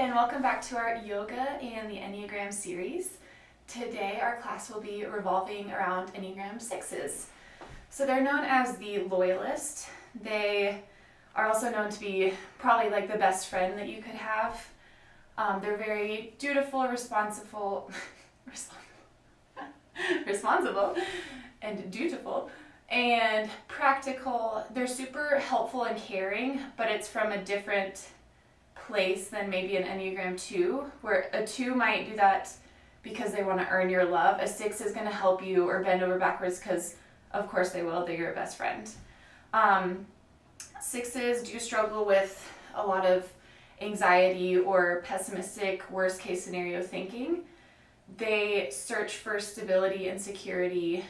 and welcome back to our yoga and the Enneagram series. Today our class will be revolving around Enneagram 6s. So they're known as the loyalist. They are also known to be probably like the best friend that you could have. They're very dutiful, responsible and dutiful and practical. They're super helpful and caring, but it's from a different place than maybe an Enneagram 2, where a 2 might do that because they want to earn your love. A 6 is going to help you or bend over backwards because, of course, they will. They're your best friend. 6s do struggle with a lot of anxiety or pessimistic, worst case scenario thinking. They search for stability and security.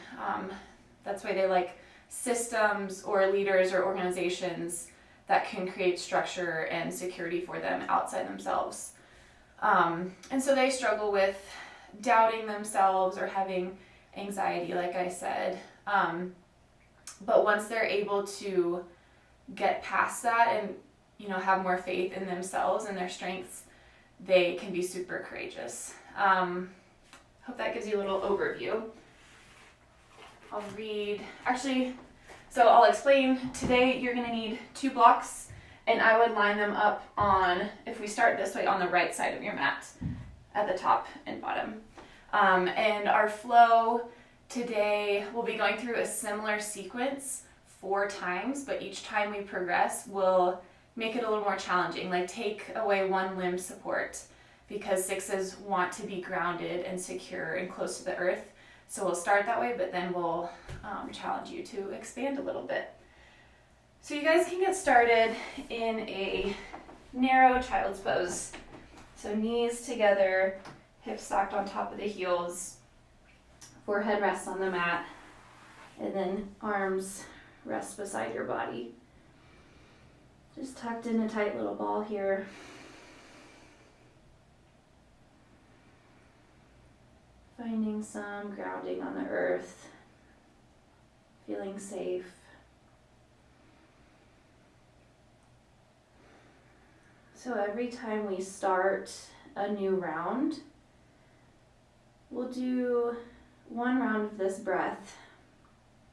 That's why they like systems or leaders or organizations that can create structure and security for them outside themselves. And so they struggle with doubting themselves or having anxiety, like I said. But once they're able to get past that and, have more faith in themselves and their strengths, they can be super courageous. Hope that gives you a little overview. I'll explain. Today you're going to need 2 blocks, and I would line them up on, if we start this way, on the right side of your mat at the top and bottom. And our flow today, we'll be going through a similar sequence 4 times, but each time we progress, we'll make it a little more challenging, like take away one limb support, because 6s want to be grounded and secure and close to the earth. So we'll start that way, but then we'll challenge you to expand a little bit. So you guys can get started in a narrow child's pose. So knees together, hips stacked on top of the heels, forehead rests on the mat, and then arms rest beside your body. Just tucked in a tight little ball here. Finding some grounding on the earth, feeling safe. So every time we start a new round, we'll do 1 round of this breath,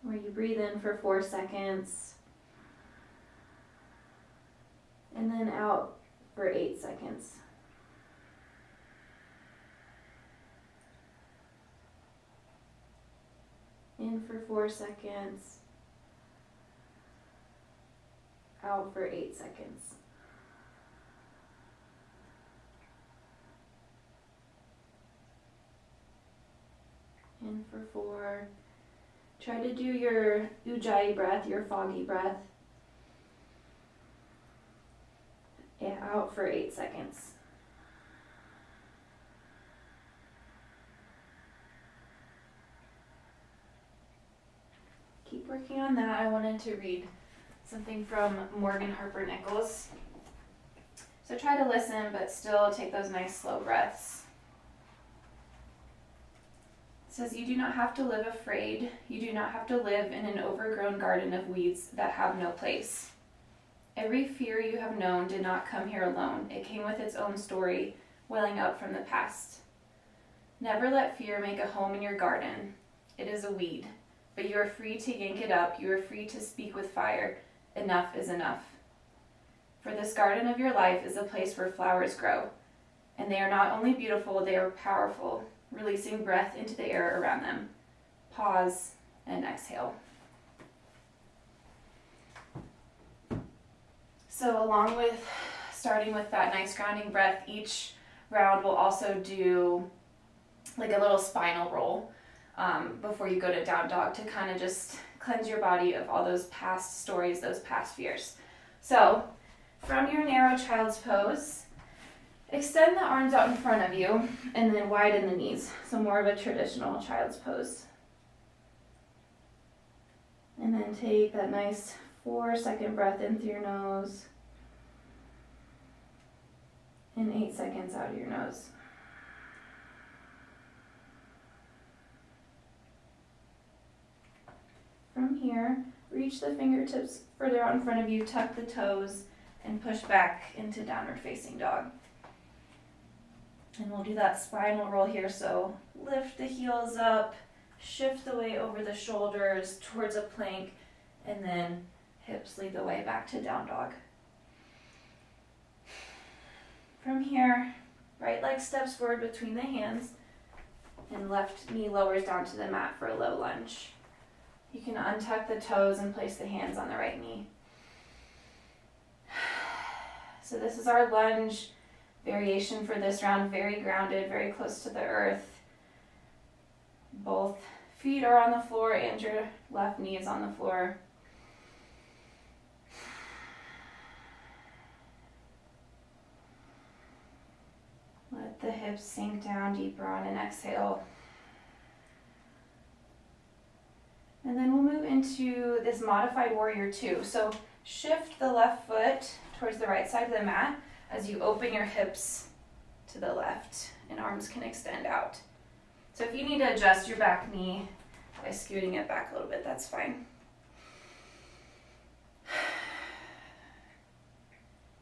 where you breathe in for 4 seconds, and then out for 8 seconds. In for 4 seconds, out for 8 seconds. In for 4. Try to do your ujjayi breath, your foggy breath. And out for 8 seconds. Keep working on that. I wanted to read something from Morgan Harper Nichols. So try to listen, but still take those nice slow breaths. It says, "You do not have to live afraid. You do not have to live in an overgrown garden of weeds that have no place. Every fear you have known did not come here alone. It came with its own story, welling up from the past. Never let fear make a home in your garden. It is a weed. But you are free to yank it up. You are free to speak with fire. Enough is enough. For this garden of your life is a place where flowers grow. And they are not only beautiful, they are powerful, releasing breath into the air around them. Pause and exhale." So along with starting with that nice grounding breath, each round will also do like a little spinal roll. Before you go to down dog, to kind of just cleanse your body of all those past stories, those past fears. So from your narrow child's pose, extend the arms out in front of you and then widen the knees. So more of a traditional child's pose. And then take that nice 4-second breath in through your nose and 8 seconds out of your nose. From here, reach the fingertips further out in front of you, tuck the toes, and push back into downward facing dog. And we'll do that spinal roll here. So lift the heels up, shift the weight over the shoulders towards a plank, and then hips lead the way back to down dog. From here, right leg steps forward between the hands, and left knee lowers down to the mat for a low lunge. You can untuck the toes and place the hands on the right knee. So this is our lunge variation for this round, very grounded, very close to the earth. Both feet are on the floor and your left knee is on the floor. Let the hips sink down deeper on an exhale. And then we'll move into this modified warrior 2. So shift the left foot towards the right side of the mat as you open your hips to the left and arms can extend out. So if you need to adjust your back knee by scooting it back a little bit, that's fine.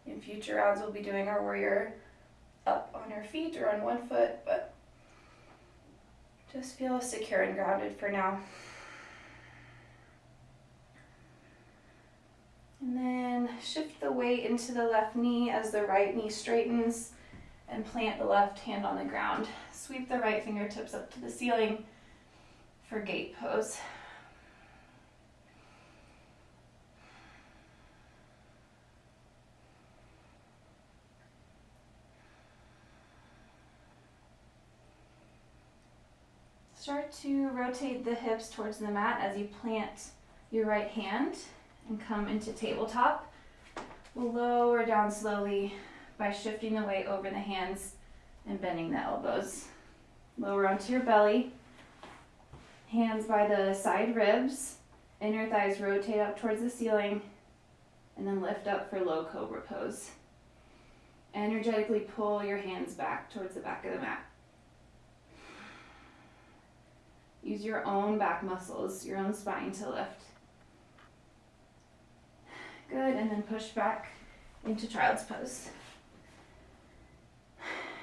In future rounds, we'll be doing our warrior up on our feet or on one foot, but just feel secure and grounded for now. And then shift the weight into the left knee as the right knee straightens and plant the left hand on the ground. Sweep the right fingertips up to the ceiling for gate pose. Start to rotate the hips towards the mat as you plant your right hand and come into tabletop. We'll lower down slowly by shifting the weight over the hands and bending the elbows. Lower onto your belly, hands by the side ribs, inner thighs rotate up towards the ceiling, and then lift up for low cobra pose. Energetically pull your hands back towards the back of the mat. Use your own back muscles, your own spine to lift. Good, and then push back into child's pose.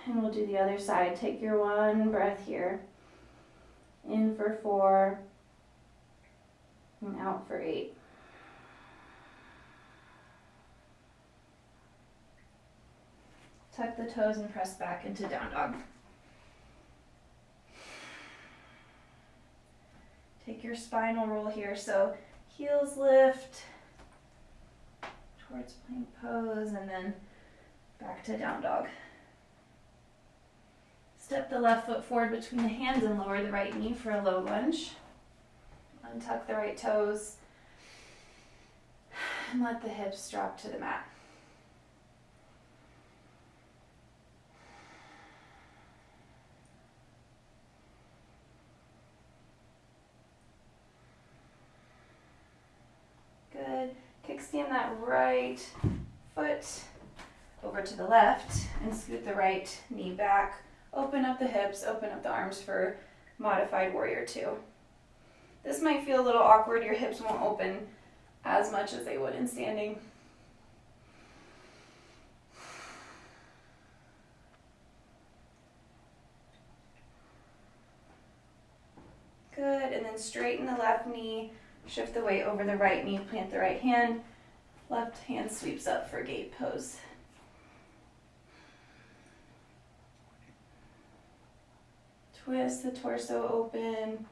And we'll do the other side. Take your one breath here. In for 4, and out for 8. Tuck the toes and press back into down dog. Take your spinal roll here, so heels lift towards plank pose and then back to down dog. Step the left foot forward between the hands and lower the right knee for a low lunge. Untuck the right toes and let the hips drop to the mat. Good. Kickstand that right foot over to the left and scoot the right knee back. Open up the hips, open up the arms for modified warrior 2. This might feel a little awkward. Your hips won't open as much as they would in standing. Good, and then straighten the left knee, shift the weight over the right knee, plant the right hand, left hand sweeps up for gate pose. Twist the torso open,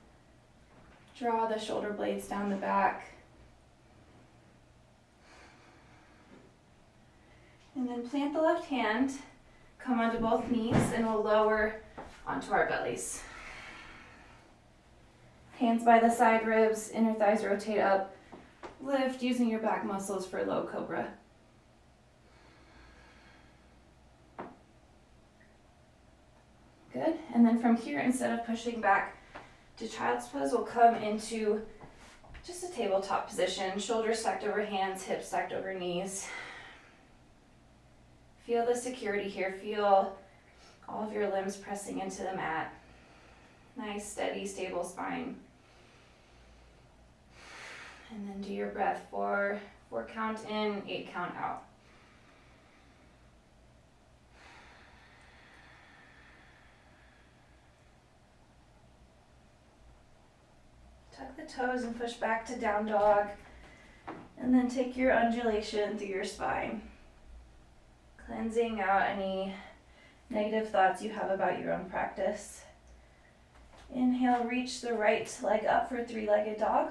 draw the shoulder blades down the back. And then plant the left hand, come onto both knees, and we'll lower onto our bellies. Hands by the side ribs, inner thighs rotate up. Lift using your back muscles for low cobra. Good, and then from here, instead of pushing back to child's pose, we'll come into just a tabletop position. Shoulders stacked over hands, hips stacked over knees. Feel the security here. Feel all of your limbs pressing into the mat. Nice, steady, stable spine. And then do your breath. 4 count in, 8 count out. Tuck the toes and push back to down dog. And then take your undulation through your spine. Cleansing out any negative thoughts you have about your own practice. Inhale, reach the right leg up for three-legged dog.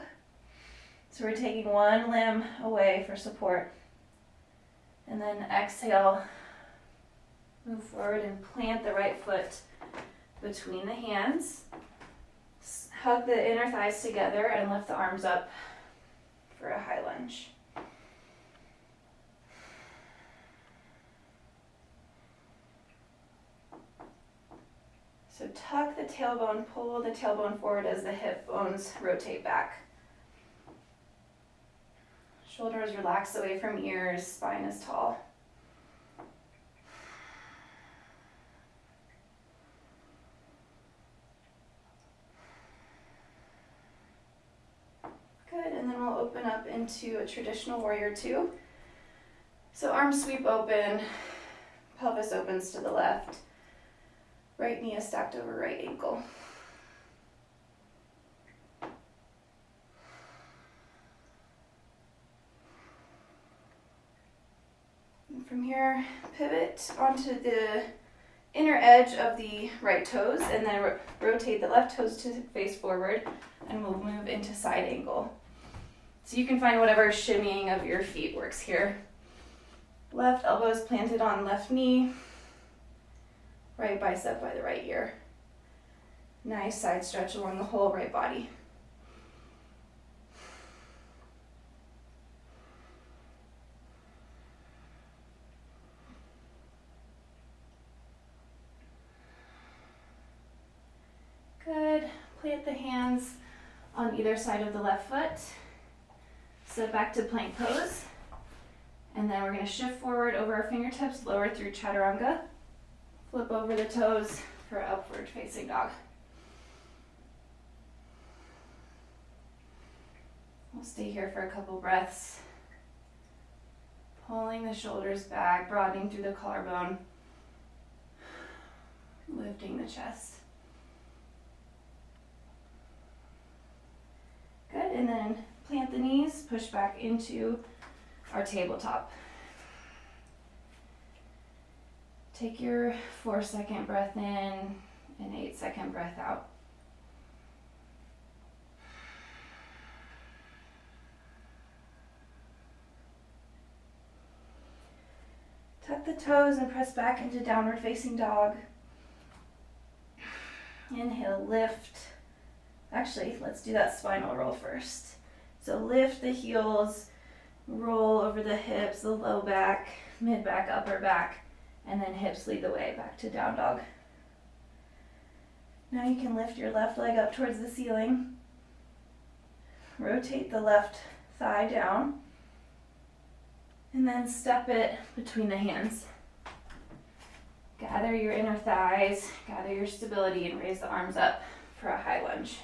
So we're taking one limb away for support. And then exhale, move forward and plant the right foot between the hands. Hug the inner thighs together and lift the arms up for a high lunge. So tuck the tailbone, pull the tailbone forward as the hip bones rotate back. Shoulders relax away from ears, spine is tall. Good, and then we'll open up into a traditional warrior two. So arms sweep open, pelvis opens to the left. Right knee is stacked over right ankle. And from here, pivot onto the inner edge of the right toes and then rotate the left toes to face forward and we'll move into side angle. So you can find whatever shimmying of your feet works here. Left elbow is planted on left knee. Right bicep by the right ear. Nice side stretch along the whole right body. Good. Plant the hands on either side of the left foot. Sit back to plank pose. And then we're going to shift forward over our fingertips, lower through chaturanga. Flip over the toes for upward facing dog. We'll stay here for a couple breaths. Pulling the shoulders back, broadening through the collarbone. Lifting the chest. Good, and then plant the knees, push back into our tabletop. Take your 4-second breath in and 8-second breath out. Tuck the toes and press back into downward facing dog. Inhale, lift. Actually, let's do that spinal roll first. So lift the heels, roll over the hips, the low back, mid back, upper back. And then hips lead the way back to down dog. Now you can lift your left leg up towards the ceiling. Rotate the left thigh down. And then step it between the hands. Gather your inner thighs, gather your stability, and raise the arms up for a high lunge.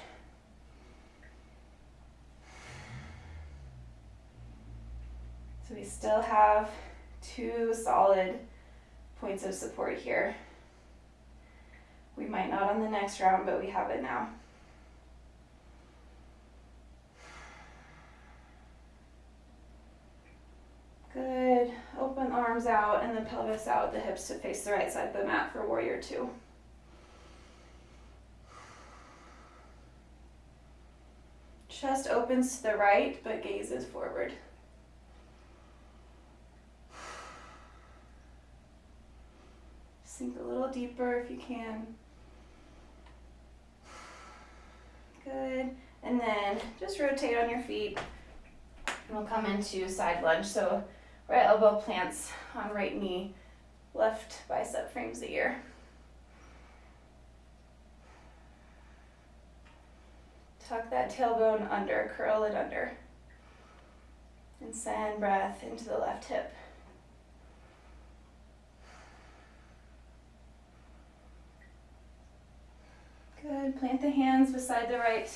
So we still have 2 solid points of support here. We might not on the next round, but we have it now. Good. Open arms out and the pelvis out, the hips to face the right side of the mat for warrior two. Chest opens to the right, but gazes forward. Sink a little deeper if you can. Good. And then just rotate on your feet. And we'll come into side lunge. So right elbow plants on right knee, left bicep frames the ear. Tuck that tailbone under, curl it under. And send breath into the left hip. Good. Plant the hands beside the right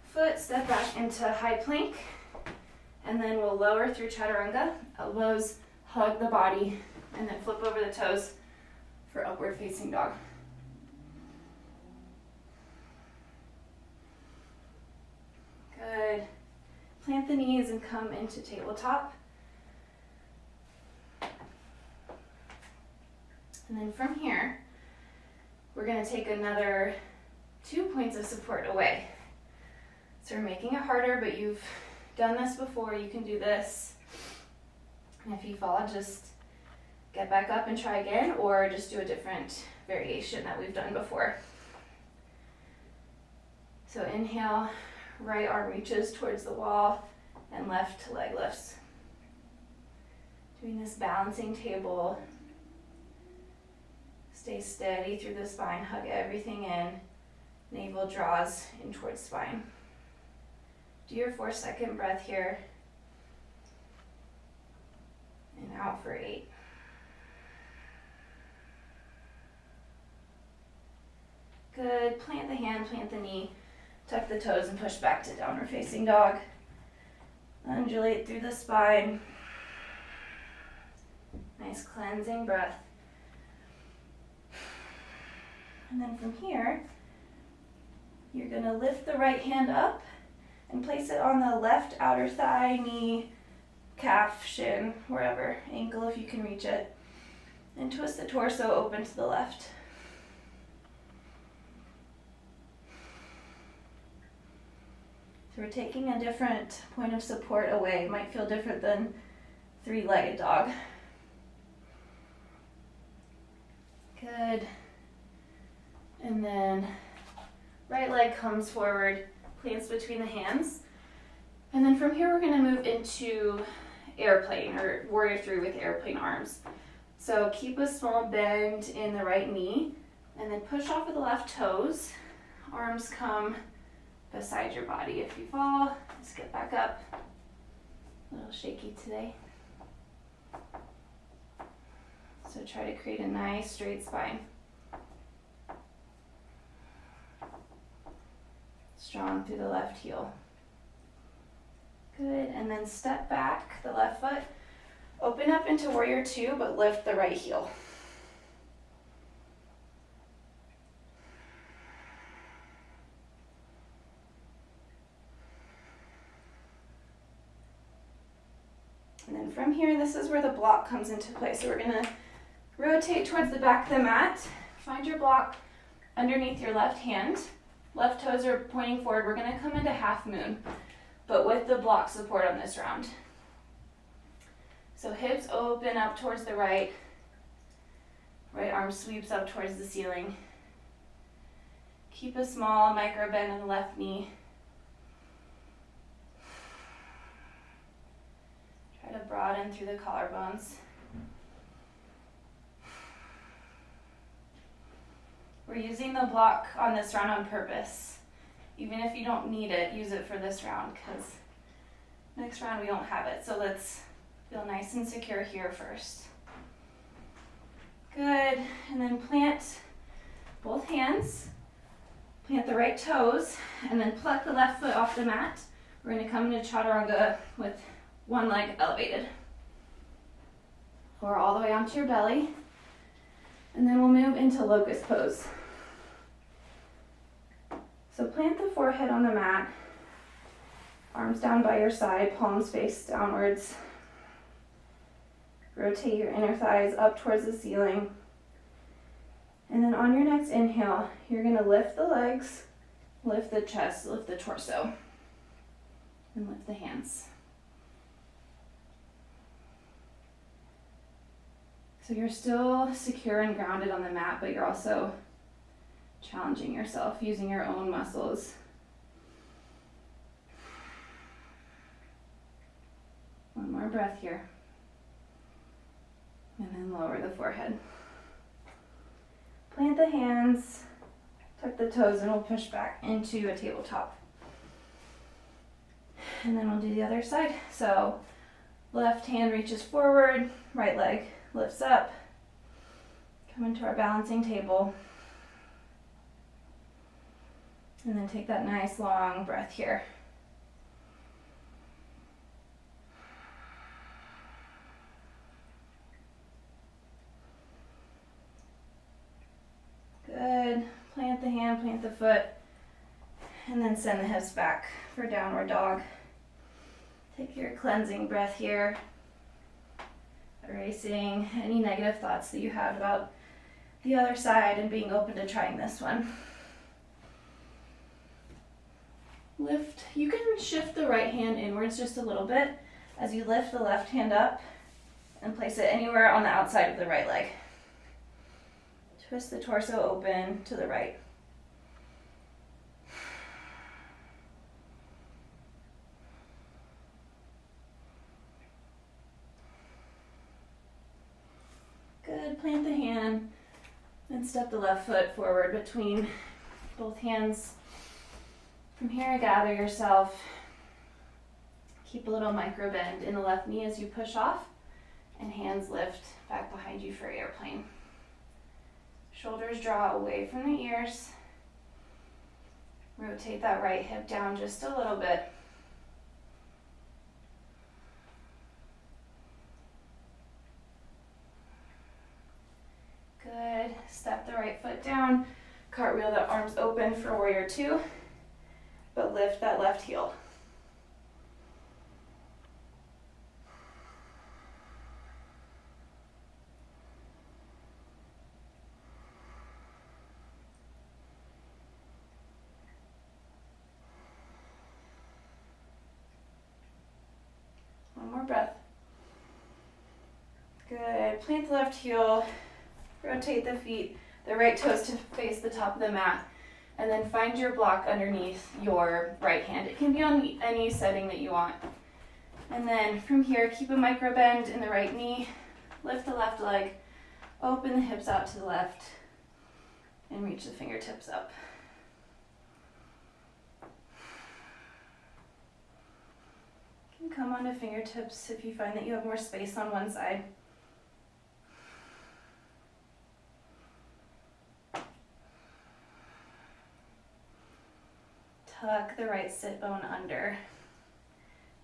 foot, step back into high plank. And then we'll lower through chaturanga. Elbows hug the body, and then flip over the toes for upward facing dog. Good. Plant the knees and come into tabletop. And then from here, we're going to take another 2 points of support away. So we're making it harder, but you've done this before. You can do this. And if you fall, just get back up and try again, or just do a different variation that we've done before. So inhale, right arm reaches towards the wall, and left leg lifts. Doing this balancing table. Stay steady through the spine, hug everything in. Navel draws in towards spine. Do your 4-second breath here. And out for 8. Good. Plant the hand, plant the knee. Tuck the toes and push back to downward facing dog. Undulate through the spine. Nice cleansing breath. And then from here, you're going to lift the right hand up and place it on the left outer thigh, knee, calf, shin, wherever, ankle if you can reach it. And twist the torso open to the left. So we're taking a different point of support away. It might feel different than 3-legged dog. Good. And then right leg comes forward, plants between the hands. And then from here we're going to move into airplane, or warrior 3 with airplane arms. So keep a small bend in the right knee, and then push off with the left toes. Arms come beside your body. If you fall, just get back up. A little shaky today. So try to create a nice straight spine. Strong through the left heel. Good, and then step back the left foot. Open up into warrior 2, but lift the right heel. And then from here, this is where the block comes into play. So we're going to rotate towards the back of the mat. Find your block underneath your left hand. Left toes are pointing forward. We're going to come into half moon, but with the block support on this round. So hips open up towards the right. Right arm sweeps up towards the ceiling. Keep a small micro bend in the left knee. Try to broaden through the collarbones. We're using the block on this round on purpose. Even if you don't need it, use it for this round, because next round we don't have it. So let's feel nice and secure here first. Good, and then plant both hands, plant the right toes, and then pluck the left foot off the mat. We're going to come into chaturanga with one leg elevated. Lower all the way onto your belly. And then we'll move into locust pose. So plant the forehead on the mat, arms down by your side, palms face downwards. Rotate your inner thighs up towards the ceiling. And then on your next inhale, you're going to lift the legs, lift the chest, lift the torso, and lift the hands. So you're still secure and grounded on the mat, but you're also challenging yourself, using your own muscles. One more breath here. And then lower the forehead. Plant the hands, tuck the toes, and we'll push back into a tabletop. And then we'll do the other side. So left hand reaches forward, right leg lifts up. Come into our balancing table. And then take that nice long breath here. Good. Plant the hand, plant the foot. And then send the hips back for downward dog. Take your cleansing breath here, erasing any negative thoughts that you have about the other side and being open to trying this one. Lift. You can shift the right hand inwards just a little bit as you lift the left hand up and place it anywhere on the outside of the right leg. Twist the torso open to the right. Good. Plant the hand and step the left foot forward between both hands. From here, gather yourself. Keep a little micro bend in the left knee as you push off, and hands lift back behind you for airplane. Shoulders draw away from the ears. Rotate that right hip down just a little bit. Good. Step the right foot down. Cartwheel the arms open for warrior two, but lift that left heel. One more breath. Good. Plant the left heel. Rotate the feet, the right toes to face the top of the mat, and then find your block underneath your right hand. It can be on any setting that you want. And then from here, keep a micro bend in the right knee, lift the left leg, open the hips out to the left, and reach the fingertips up. You can come onto fingertips if you find that you have more space on one side. Tuck the right sit bone under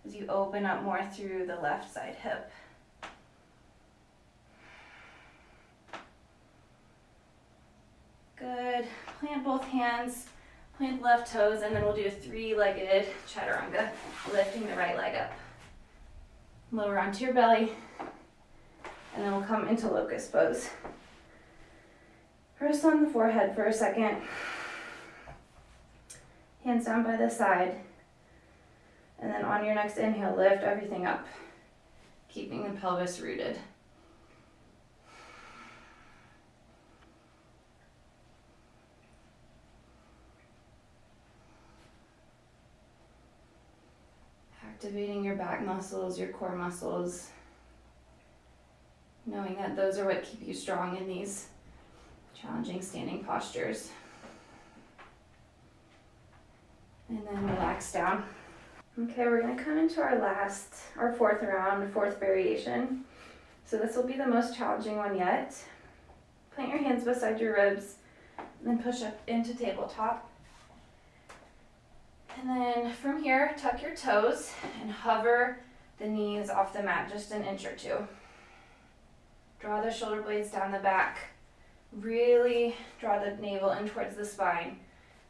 as you open up more through the left side hip. Good. Plant both hands, plant left toes, and then we'll do a three-legged chaturanga, lifting the right leg up. Lower onto your belly, and then we'll come into locust pose. Rest on the forehead for a second. Hands down by the side. And then on your next inhale, lift everything up, keeping the pelvis rooted. Activating your back muscles, your core muscles, knowing that those are what keep you strong in these challenging standing postures. And then relax down. Okay, we're gonna come into our fourth round, fourth variation. So this will be the most challenging one yet. Plant your hands beside your ribs, and then push up into tabletop. And then from here, tuck your toes and hover the knees off the mat just an inch or two. Draw the shoulder blades down the back. Really draw the navel in towards the spine.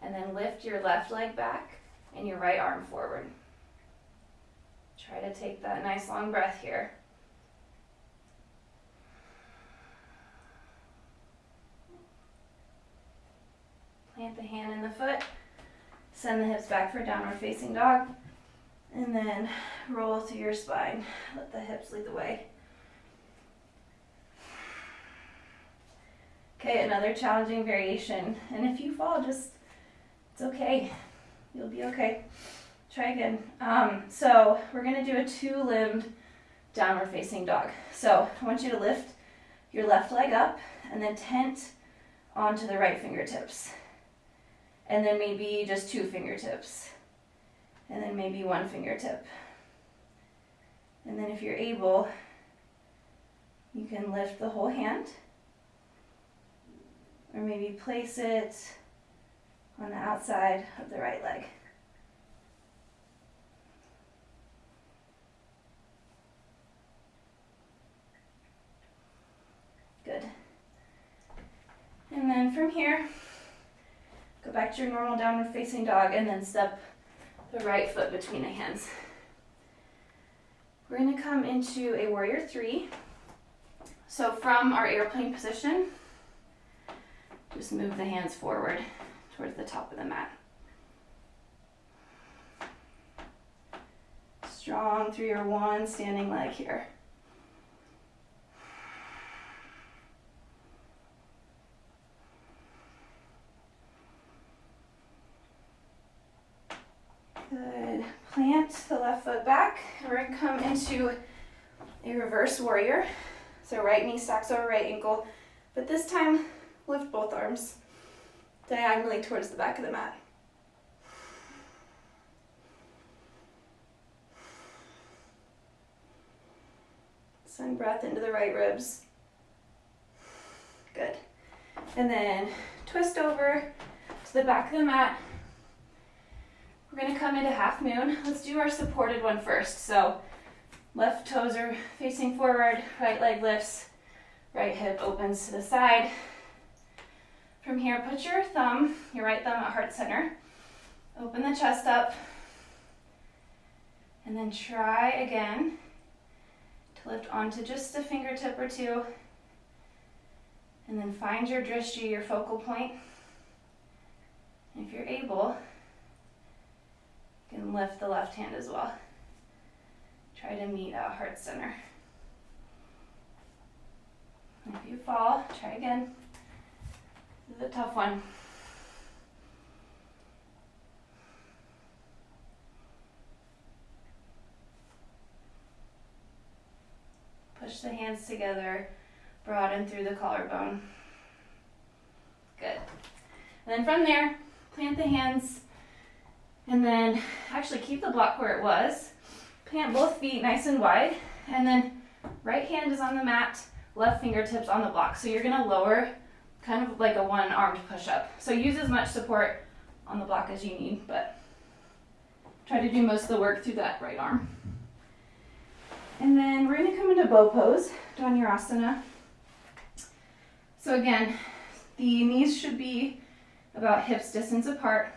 And then lift your left leg back and your right arm forward. Try to take that nice long breath here. Plant the hand in the foot. Send the hips back for downward facing dog. And then roll through your spine. Let the hips lead the way. Okay, another challenging variation. And if you fall, it's okay. You'll be okay. Try again. So we're gonna do a two-limbed downward facing dog. So I want you to lift your left leg up and then tent onto the right fingertips. And then maybe just two fingertips. And then maybe one fingertip. And then if you're able, you can lift the whole hand. Or maybe place it on the outside of the right leg. Good. And then from here, Go back to your normal downward facing dog and then step the right foot between the hands. We're going to come into a warrior 3. So from our airplane position, just move the hands forward towards the top of the mat. Strong through your one standing leg here. Good. Plant the left foot back, and we're going to come into a reverse warrior. So right knee stacks over right ankle, but this time lift both arms diagonally towards the back of the mat. Send breath into the right ribs. Good. And then twist over to the back of the mat. We're going to come into half moon. Let's do our supported one first. So left toes are facing forward, right leg lifts, right hip opens to the side. From here, put your right thumb at heart center. Open the chest up. And then try again to lift onto just a fingertip or two. And then find your drishti, your focal point. And if you're able, you can lift the left hand as well. Try to meet at heart center. And if you fall, try again. This is a tough one. Push the hands together, broaden through the collarbone. Good. And then from there, plant the hands, and then actually keep the block where it was. Plant both feet nice and wide, and then right hand is on the mat, left fingertips on the block. So you're gonna lower kind of like a one-armed push-up. So use as much support on the block as you need, but try to do most of the work through that right arm. And then we're gonna come into bow pose, Dhanurasana. So again, the knees should be about hips distance apart.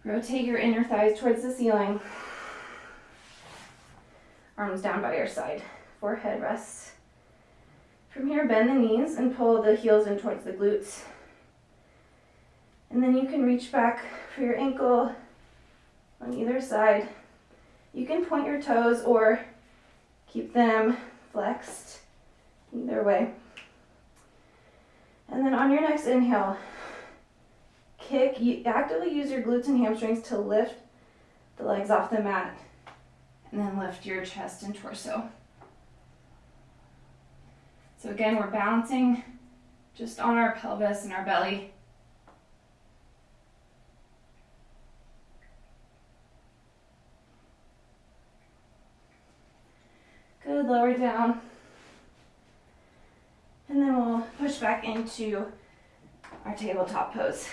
Rotate your inner thighs towards the ceiling. Arms down by your side. Forehead rests. From here, bend the knees and pull the heels in towards the glutes. And then you can reach back for your ankle on either side. You can point your toes or keep them flexed, either way. And then on your next inhale, actively use your glutes and hamstrings to lift the legs off the mat, and then lift your chest and torso. So again, we're balancing just on our pelvis and our belly. Good, lower down. And then we'll push back into our tabletop pose.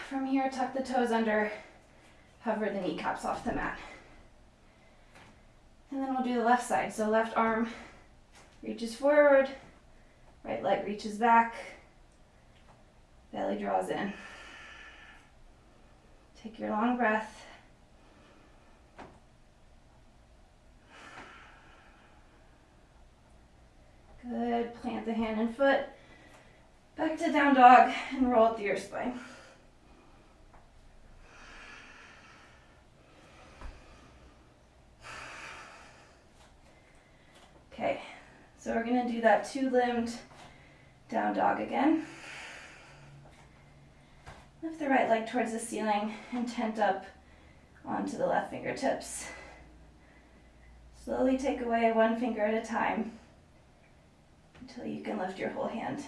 From here, tuck the toes under, hover the kneecaps off the mat. And then we'll do the left side. So left arm reaches forward, right leg reaches back, belly draws in. Take your long breath. Good, plant the hand and foot. Back to down dog and roll through your spine. Okay, so we're gonna do that two-limbed down dog again. Lift the right leg towards the ceiling and tent up onto the left fingertips. Slowly take away one finger at a time until you can lift your whole hand.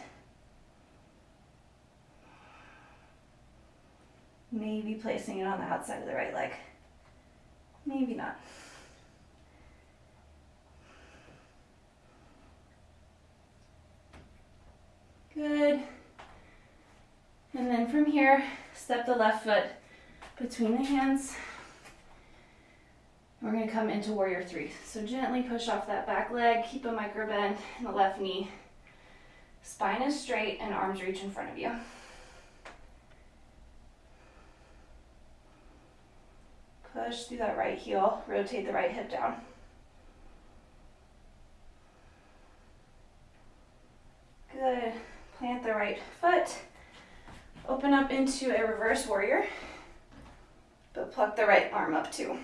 Maybe placing it on the outside of the right leg. Maybe not. Good. And then from here, step the left foot between the hands. We're going to come into warrior 3. So gently push off that back leg, keep a micro bend in the left knee. Spine is straight and arms reach in front of you. Push through that right heel, rotate the right hip down. Good. Plant the right foot. Open up into a reverse warrior, but pluck the right arm up too.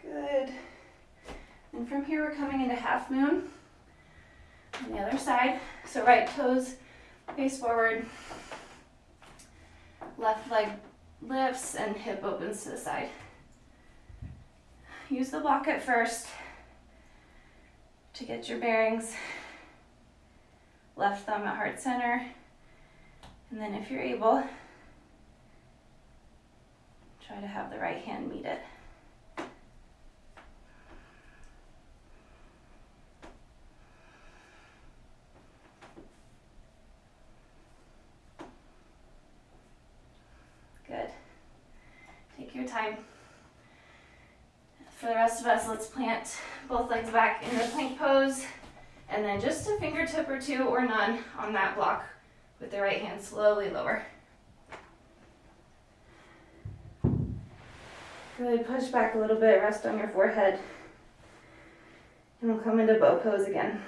Good. And from here we're coming into half moon on the other side. So right toes face forward, left leg lifts and hip opens to the side. Use the block at first to get your bearings. Left thumb at heart center. And then if you're able, try to have the right hand meet it. Good. Take your time. For the rest of us, let's plant both legs back in the plank pose, and then just a fingertip or two or none on that block with the right hand slowly lower. Good, push back a little bit, rest on your forehead, and we'll come into bow pose again.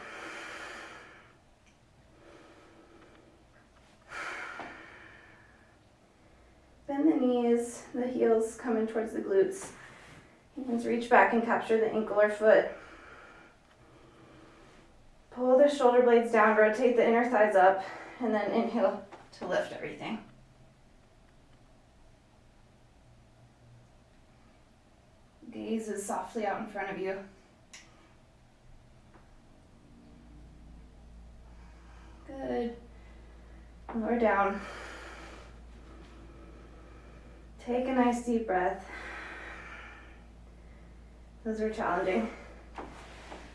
Bend the knees, the heels coming towards the glutes. Hands reach back and capture the ankle or foot. Pull the shoulder blades down, rotate the inner thighs up, and then inhale to lift everything. Gaze is softly out in front of you. Good. Lower down. Take a nice deep breath. Those are challenging.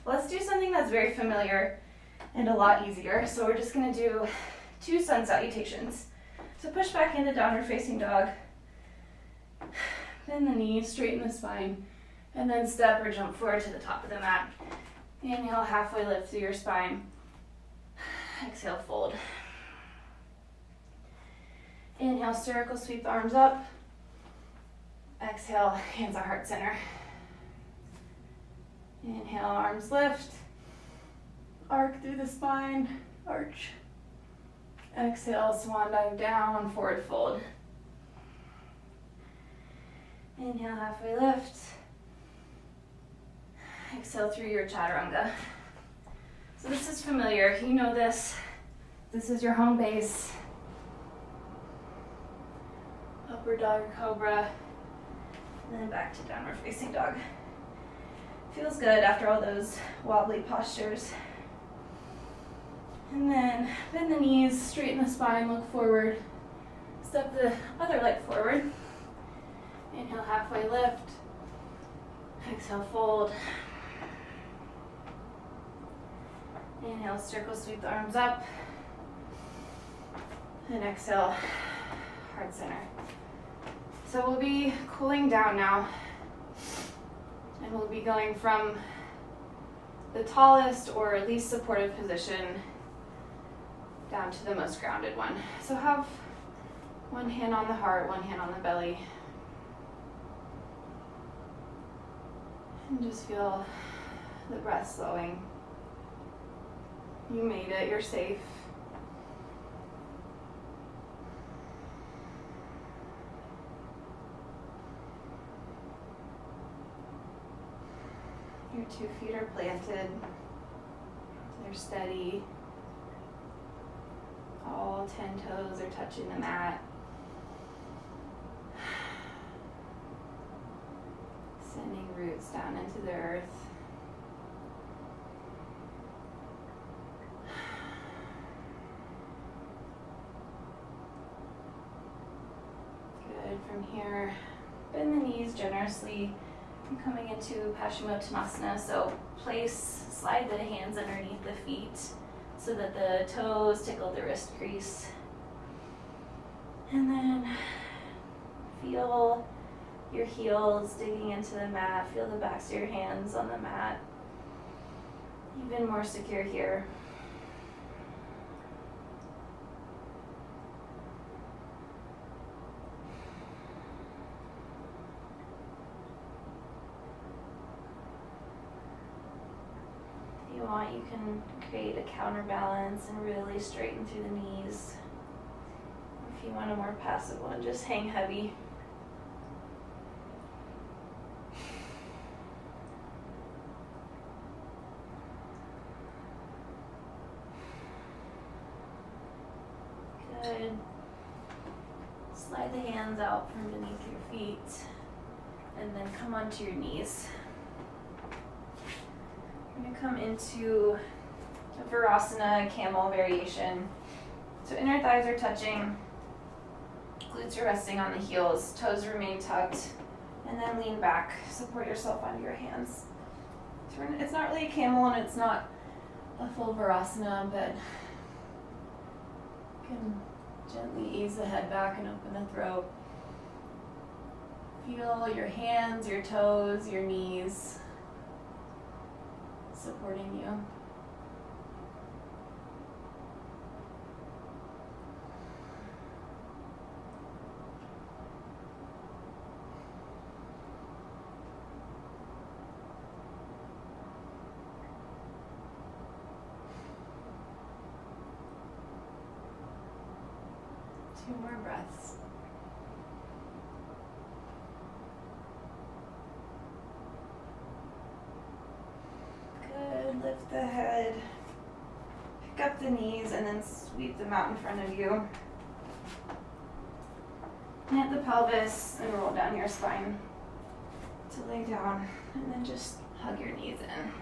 Let's do something that's very familiar and a lot easier. So we're just gonna do 2 sun salutations. So push back into downward facing dog. Bend the knees, straighten the spine, and then step or jump forward to the top of the mat. Inhale, halfway lift through your spine. Exhale, fold. Inhale, circle, sweep the arms up. Exhale, hands at heart center. Inhale, arms lift. Arc through the spine, arch. Exhale, swan dive down, forward fold. Inhale, halfway lift. Exhale through your chaturanga. So this is familiar, you know this. This is your home base. Upward dog or cobra. And then back to downward facing dog. Feels good after all those wobbly postures. And then bend the knees, straighten the spine, look forward. Step the other leg forward. Inhale, halfway lift. Exhale, fold. Inhale, circle, sweep the arms up. And exhale, heart center. So we'll be cooling down now. And we'll be going from the tallest or least supportive position down to the most grounded one. So have one hand on the heart, one hand on the belly. And just feel the breath slowing. You made it, you're safe. Your 2 feet are planted, they're steady. All 10 toes are touching the mat. Sending roots down into the earth. Good. From here, bend the knees generously. I'm coming into Paschimottanasana, so slide the hands underneath the feet so that the toes tickle the wrist crease. And then Feel your heels digging into the mat. Feel the backs of your hands on the mat. Even more secure here. If you want, you can create a counterbalance and really straighten through the knees. If you want a more passive one, just hang heavy. Good. Slide the hands out from beneath your feet and then come onto your knees. You're going to come into a Virasana camel variation. So inner thighs are touching, glutes are resting on the heels, toes remain tucked, and then lean back, support yourself onto your hands. So it's not really a camel and it's not a full Virasana, but you can gently ease the head back and open the throat. Feel your hands, your toes, your knees supporting you. Two more breaths. Good. Lift the head. Pick up the knees and then sweep them out in front of you. Plant the pelvis and roll down your spine to lay down, and then just hug your knees in.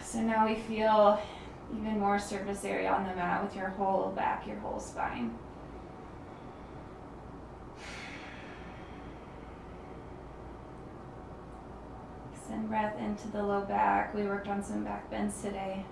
So now we feel even more surface area on the mat with your whole back, your whole spine. Send breath into the low back. We worked on some back bends today.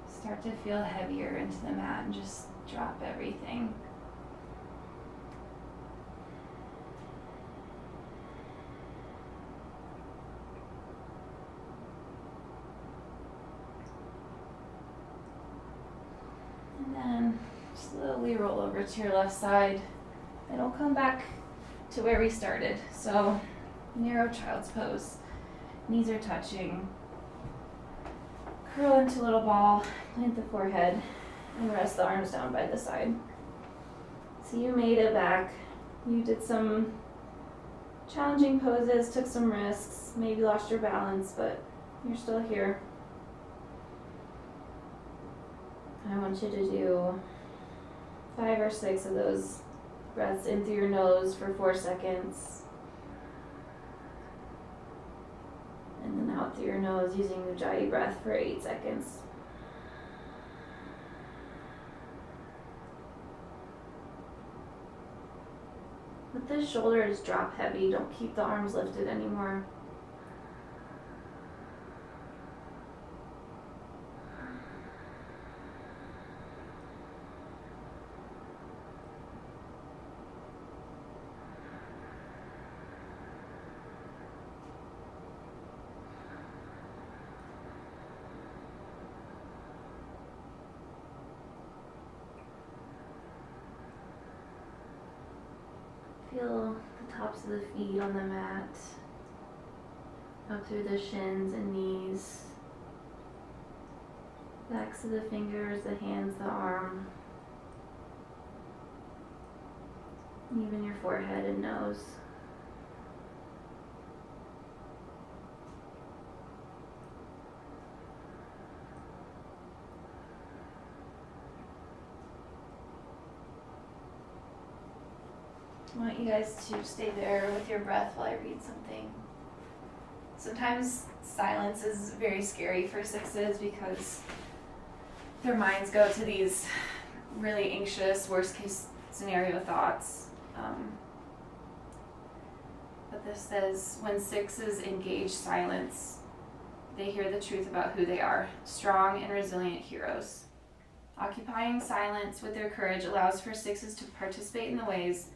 Start to feel heavier into the mat and just drop everything. And then slowly roll over to your left side, and we'll come back to where we started. So narrow child's pose, knees are touching. Curl into a little ball, plant the forehead, and rest the arms down by the side. So you made it back. You did some challenging poses, took some risks, maybe lost your balance, but you're still here. I want you to do 5 or 6 of those breaths in through your nose for 4 seconds. And then out through your nose using Ujjayi breath for 8 seconds. Let the shoulders drop heavy. Don't keep the arms lifted anymore. Feel the tops of the feet on the mat, up through the shins and knees, backs of the fingers, the hands, the arm, and even your forehead and nose. I want you guys to stay there with your breath while I read something. Sometimes silence is very scary for 6s because their minds go to these really anxious, worst case scenario thoughts. But this says, when 6s engage silence, they hear the truth about who they are, strong and resilient heroes. Occupying silence with their courage allows for 6s to participate in the ways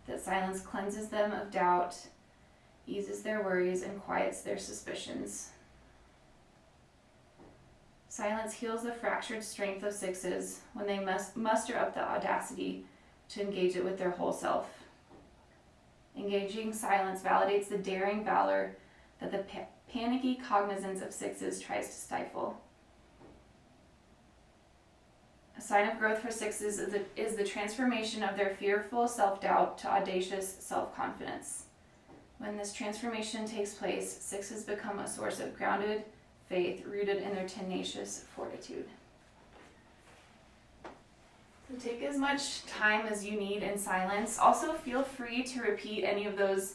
that silence cleanses them of doubt, eases their worries, and quiets their suspicions. Silence heals the fractured strength of 6s when they must muster up the audacity to engage it with their whole self. Engaging silence validates the daring valor that the panicky cognizance of 6s tries to stifle. A sign of growth for 6s is the transformation of their fearful self-doubt to audacious self-confidence. When this transformation takes place, 6s become a source of grounded faith rooted in their tenacious fortitude. So take as much time as you need in silence. Also, feel free to repeat any of those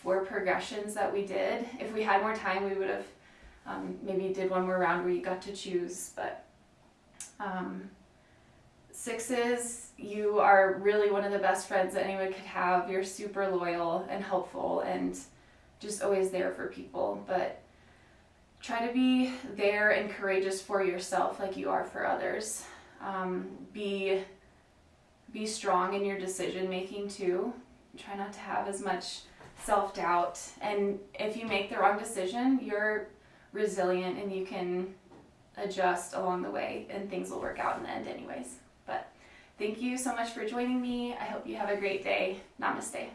4 progressions that we did. If we had more time, we would have maybe did one more round where you got to choose. But 6s, you are really one of the best friends that anyone could have. You're super loyal and helpful and just always there for people. But try to be there and courageous for yourself like you are for others. Be strong in your decision making too. Try not to have as much self-doubt. And if you make the wrong decision, you're resilient and you can adjust along the way and things will work out in the end anyways. But thank you so much for joining me. I hope you have a great day. Namaste.